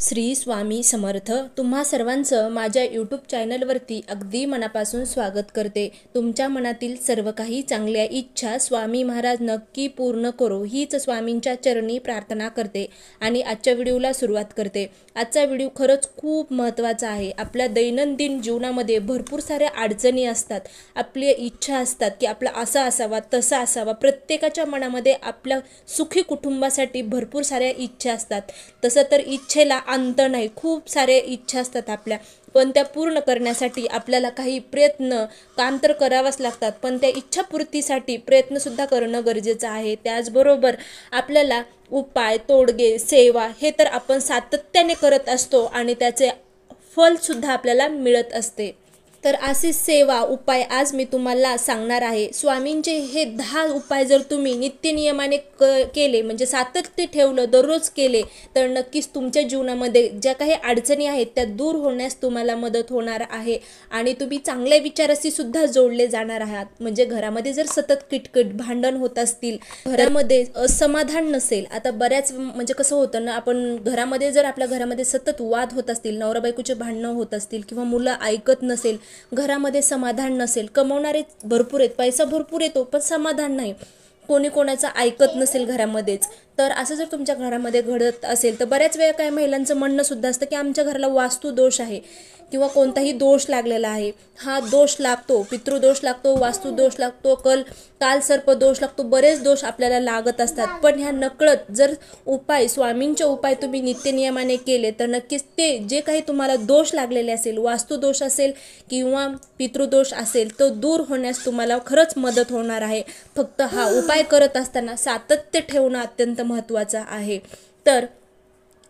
श्री स्वामी समर्थ. तुम्हा सर्वांचं माझ्या यूट्यूब चॅनलवरती अगदी मनापासून स्वागत करते. तुमच्या मनातील सर्व काही चांगल्या इच्छा स्वामी महाराज नक्की पूर्ण करो हीच स्वामींच्या चरणी प्रार्थना करते आणि आजच्या व्हिडिओला सुरुवात करते. आजचा व्हिडिओ खरंच खूप महत्त्वाचा आहे. आपल्या दैनंदिन जीवनामध्ये भरपूर साऱ्या अडचणी असतात, आपल्या इच्छा असतात की आपला असा असावा तसा असावा. प्रत्येकाच्या मनामध्ये आपल्या सुखी कुटुंबासाठी भरपूर साऱ्या इच्छा असतात. तसं तर इच्छेला अंत नाही, खूप सारे इच्छा असतात आपल्या, पण त्या पूर्ण करण्यासाठी आपल्याला काही प्रयत्न काम तर करावंच लागतात, पण त्या इच्छापूर्तीसाठी प्रयत्नसुद्धा करणं गरजेचं आहे. त्याचबरोबर आपल्याला उपाय, तोडगे, सेवा हे तर आपण सातत्याने करत असतो आणि त्याचे फलसुद्धा आपल्याला मिळत असते. तर अशी सेवा, उपाय आज मी तुम्हाला सांगणार आहे. स्वामींचे हे 10 उपाय जर तुम्ही नित्यनियमाने केले, म्हणजे सातत्य ठेवलं, दररोज केले, तर नक्कीच तुमच्या जीवनामध्ये ज्या काही अडचणी आहेत त्या दूर होण्यास तुम्हाला मदत होणार आहे आणि तुम्ही चांगल्या विचाराशी सुद्धा जोडले जाणार आहात. म्हणजे घरामध्ये जर सतत किटकिट, भांडण होत असतील, घरामध्ये असमाधान नसेल, आता बऱ्याच म्हणजे कसं होतं ना, आपण घरामध्ये जर आपल्या घरामध्ये सतत वाद होत असतील, नवरा बायकोचे भांडणं होत असतील किंवा मुलं ऐकत नसेल, घरामध्ये समाधान नसेल, कमवणारे भरपूर आहेत, पैसा भरपूर येतो पण समाधान नाही, कोणी कोणाचं ऐकत नसेल घरामध्येच, तर असं जर तुमच्या घरामध्ये घडत असेल तर बऱ्याच वेळा काय महिलांचं म्हणणं सुद्धा असतं की आमच्या घराला वास्तू दोष आहे किंवा कोणताही दोष लागलेला आहे. हा दोष लागतो, पितृदोष लागतो, वास्तू दोष लागतो, कालसर्प दोष लागतो, बरेच दोष आपल्याला लागत असतात. पण ह्या नकळत जर उपाय, स्वामींचे उपाय तुम्ही नित्यनियमाने केले तर नक्कीच ते जे काही तुम्हाला दोष लागलेले असेल, वास्तू दोष असेल किंवा पितृदोष असेल, तो दूर होण्यास तुम्हाला खरंच मदत होणार आहे. फक्त हा उपाय करत असताना सातत्य ठेवणं अत्यंत महत्त्वाचं आहे. तर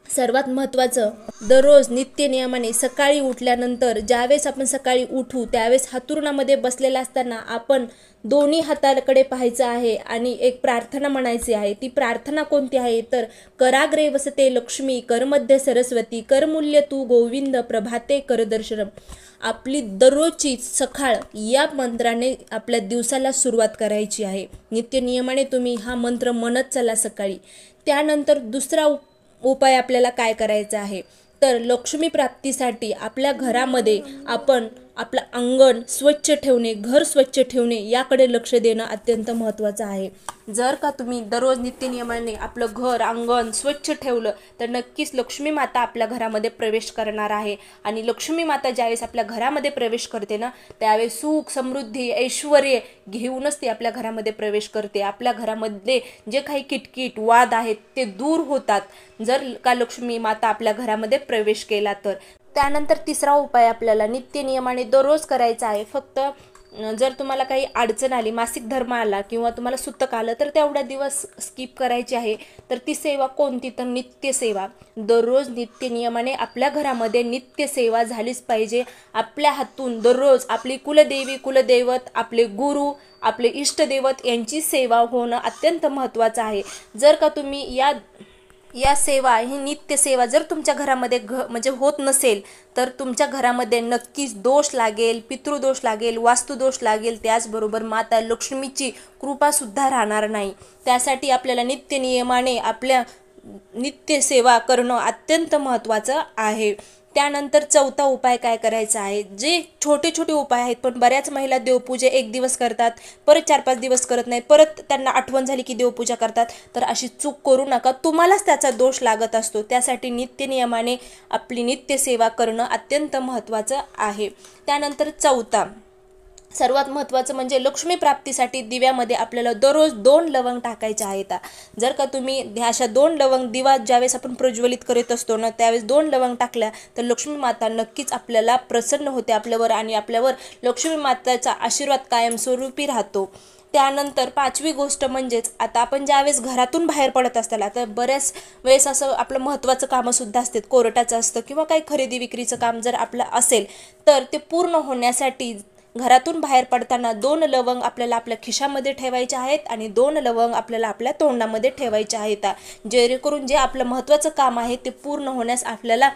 सर्वात महत्त्वाचं, दररोज नित्यनियमाने सकाळी उठल्यानंतर ज्यावेळेस आपण सकाळी उठू त्यावेळेस हातुरणामध्ये बसलेला असताना आपण दोन्ही हाताकडे पाहायचं आहे आणि एक प्रार्थना म्हणायची आहे. ती प्रार्थना कोणती आहे तर कराग्रे वसते लक्ष्मी, करमध्ये सरस्वती, करमूल्य तू गोविंद, प्रभाते करदर्शनम. आपली दररोजची सकाळ या मंत्राने आपल्या दिवसाला सुरुवात करायची आहे. नित्यनियमाने तुम्ही हा मंत्र म्हणत चला सकाळी. त्यानंतर दुसरा उपाय आपल्याला काय करायचा आहे तर लक्ष्मी प्राप्तीसाठी आपल्या घरामध्ये आपण आपलं अंगण स्वच्छ ठेवणे, घर स्वच्छ ठेवणे याकडे लक्ष देणं अत्यंत महत्त्वाचं आहे. जर का तुम्ही दररोज नित्यनियमाने आपलं घर, अंगण स्वच्छ ठेवलं तर नक्कीच लक्ष्मी माता आपल्या घरामध्ये प्रवेश करणार आहे आणि लक्ष्मी माता ज्यावेळेस आपल्या घरामध्ये प्रवेश करते ना, त्यावेळेस सुख, समृद्धी, ऐश्वर्य घेऊनच ती आपल्या घरामध्ये प्रवेश करते. आपल्या घरामध्ये जे काही किटकिट, वाद आहेत ते दूर होतात जर का लक्ष्मी माता आपल्या घरामध्ये प्रवेश केला तर. त्यानंतर तिसरा उपाय आपल्याला नित्यनियमाने दररोज करायचा आहे. फक्त जर तुम्हाला काही अडचण आली, मासिक धर्म आला किंवा तुम्हाला सुतक आलं तर तेवढा दिवस स्किप करायची आहे. तर ती सेवा कोणती तर नित्यसेवा. दररोज नित्यनियमाने आपल्या घरामध्ये नित्यसेवा झालीच पाहिजे. आपल्या हातून दररोज आपली कुलदेवी, कुलदैवत, आपले गुरु, आपले इष्टदैवत यांची सेवा होणं अत्यंत महत्त्वाचं आहे. जर का तुम्ही या सेवा, ही नित्य सेवा जर तुमच्या घरामध्ये म्हणजे होत नसेल तर तुमच्या घरामध्ये नक्कीच दोष लागेल, पितृदोष लागेल, वास्तुदोष लागेल, त्याचबरोबर माता लक्ष्मीची कृपासुद्धा राहणार नाही. त्यासाठी आपल्याला नित्यनियमाने आपल्या नित्य सेवा करणं अत्यंत महत्त्वाचं आहे. त्यानंतर चौथा उपाय काय करायचा आहे, जे छोटे छोटे उपाय आहेत, पण बऱ्याच महिला देवपूजा 1 दिवस करतात, परत 4-5 दिवस करत नाही, परत त्यांना आठवण झाली की देवपूजा करतात. तर अशी चूक करू नका, तुम्हालाच त्याचा दोष लागत असतो. त्यासाठी नित्यनियमाने आपली नित्यसेवा करणं अत्यंत महत्त्वाचं आहे. त्यानंतर चौथा सर्वात महत्त्वाचं म्हणजे लक्ष्मी प्राप्तीसाठी दिव्यामध्ये आपल्याला दररोज 2 लवंग टाकायचे आहेत. जर का तुम्ही अशा 2 लवंग दिवा ज्यावेळेस आपण प्रज्वलित करीत असतो ना, त्यावेळेस 2 लवंग टाकल्या तर लक्ष्मी माता नक्कीच आपल्याला प्रसन्न होते आपल्यावर आणि आपल्यावर लक्ष्मी माताचा आशीर्वाद कायमस्वरूपी राहतो. त्यानंतर 5वी गोष्ट म्हणजेच आता आपण ज्यावेळेस घरातून बाहेर पडत असताना, तर बऱ्याच वेळेस असं आपलं महत्त्वाचं कामंसुद्धा असतात, कोर्टाचं असतं किंवा काही खरेदी विक्रीचं काम जर आपलं असेल तर ते पूर्ण होण्यासाठी घरातून बाहेर पडताना 2 लवंग आपल्याला आपल्या खिशामध्ये ठेवायचे आहेत आणि 2 लवंग आपल्याला आपल्या तोंडामध्ये ठेवायचे आहेत, जेणेकरून जे आपलं महत्त्वाचं काम आहे ते पूर्ण होण्यास आपल्याला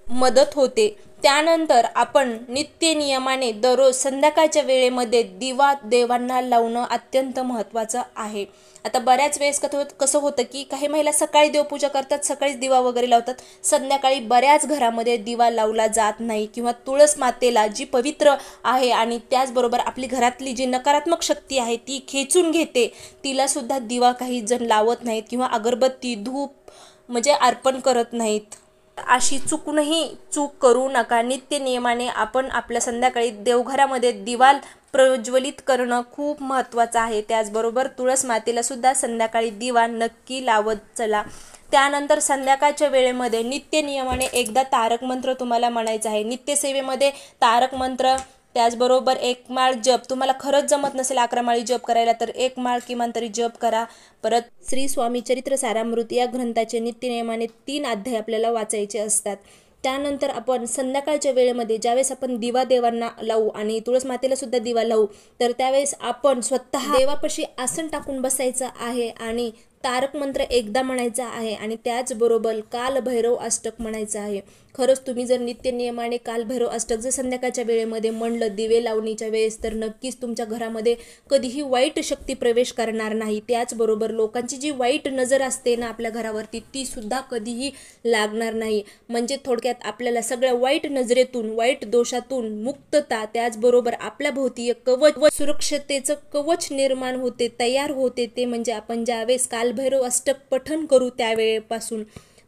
मदत होते. त्यानंतर आपण नित्य नियमाने दररोज संध्याकाळच्या वेळेमध्ये दिवा देवांना लावणं अत्यंत महत्त्वाचं आहे। आता बऱ्याच वेळेस कसं होतं की काही महिला सकाळी देवपूजा करतात, सकाळीच दिवा वगैरे लावतात, संध्याकाळी बऱ्याच घरामध्ये दिवा लावला जात नाही किंवा तुळस मातेला जी पवित्र आहे आणि त्याचबरोबर आपली घरातली जी नकारात्मक शक्ती आहे ती खेचून घेते, तिला सुद्धा दिवा काही जण लावत नाहीत किंवा अगरबत्ती धूप म्हणजे अर्पण करत नाहीत। अशी चूक करू नका। नित्य नियमाने आपण आपल्या संध्याकाळी देवघरामध्ये दिवा प्रज्वलित करणं खूप महत्त्वाचं आहे। त्याचबरोबर तुळस मातेला सुद्धा संध्याकाळी दिवा नक्की लावत चला। त्यानंतर संध्याकाळच्या वेळेमध्ये नित्य नियमाने एकदा तारक मंत्र तुम्हाला म्हणायचा आहे। नित्यसेवेमध्ये तारक मंत्र त्याचबरोबर एक माळ जप, तुम्हाला खरंच जमत नसेल 11 माळी जप करायला तर एक माळ किमान तरी जप करा। परत श्री स्वामी चरित्र सारामृत या ग्रंथाचे नित्य नियमाने 3 अध्याय आपल्याला वाचायचे असतात। त्यानंतर आपण संध्याकाळच्या वेळेमध्ये ज्यावेळेस आपण दिवा देवांना लावू आणि तुळस मातेला सुद्धा दिवा लावू तर त्यावेळेस आपण स्वतः देवापाशी आसन टाकून बसायचं आहे आणि तारक मंत्र एकदा म्हणायचा आहे आणि त्याचबरोबर काल भैरव अष्टक म्हणायचं आहे। खरंच तुम्ही जर नित्य नियमाने काल भैरव अष्टक जर संध्याकाळच्या वेळेमध्ये म्हणलं दिवे लावणीच्या वेळेस तर नक्कीच तुमच्या घरामध्ये कधीही वाईट शक्ती प्रवेश करणार नाही। त्याचबरोबर लोकांची जी वाईट नजर असते ना आपल्या घरावरती ती सुद्धा कधीही लागणार नाही। म्हणजे थोडक्यात आपल्याला सगळ्या वाईट नजरेतून वाईट दोषातून मुक्तता, त्याचबरोबर आपल्या भोवती एक कवच सुरक्षतेचं कवच निर्माण होते, तयार होते। ते म्हणजे आपण ज्यावेळेस कालभैरव अष्टक पठण करू त्यावेळेपासून।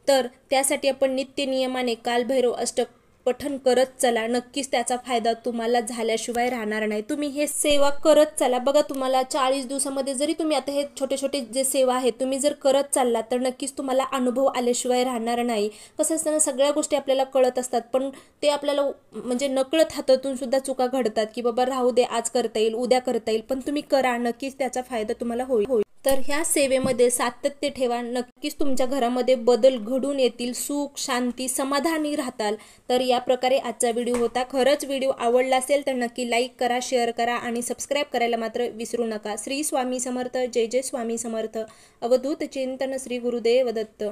तर त्यासाठी आपण नित्य नियमाने कालभैरव अष्टक पठण करत चला, नक्कीच त्याचा फायदा तुम्हाला झाल्याशिवाय राहणार नाही। तुम्ही हे सेवा करत चला बघा, तुम्हाला 40 दिवसामध्ये जरी तुम्ही आता हे छोटे छोटे जे सेवा आहेत तुम्ही जर करत चालला तर नक्कीच तुम्हाला अनुभव आल्याशिवाय राहणार नाही। कसं असतं सगळ्या गोष्टी आपल्याला कळत असतात पण ते आपल्याला म्हणजे नकळत हातातून सुद्धा चुका घडतात की बाबा राहू दे, आज करता येईल, उद्या करता येईल, पण तुम्ही करा, नक्कीच त्याचा फायदा तुम्हाला होईल। तर ह्या सेवेमध्ये सातत्य ठेवा, नक्कीच तुमच्या घरामध्ये बदल घडून येतील, सुख शांती समाधानी राहताल। तर या प्रकारे आजचा व्हिडिओ होता। खरंच व्हिडिओ आवडला असेल तर नक्की लाईक करा, शेअर करा आणि सबस्क्राईब करायला मात्र विसरू नका। श्री स्वामी समर्थ, जय जय स्वामी समर्थ। अवधूत चिंतन, श्री गुरुदेव दत्त।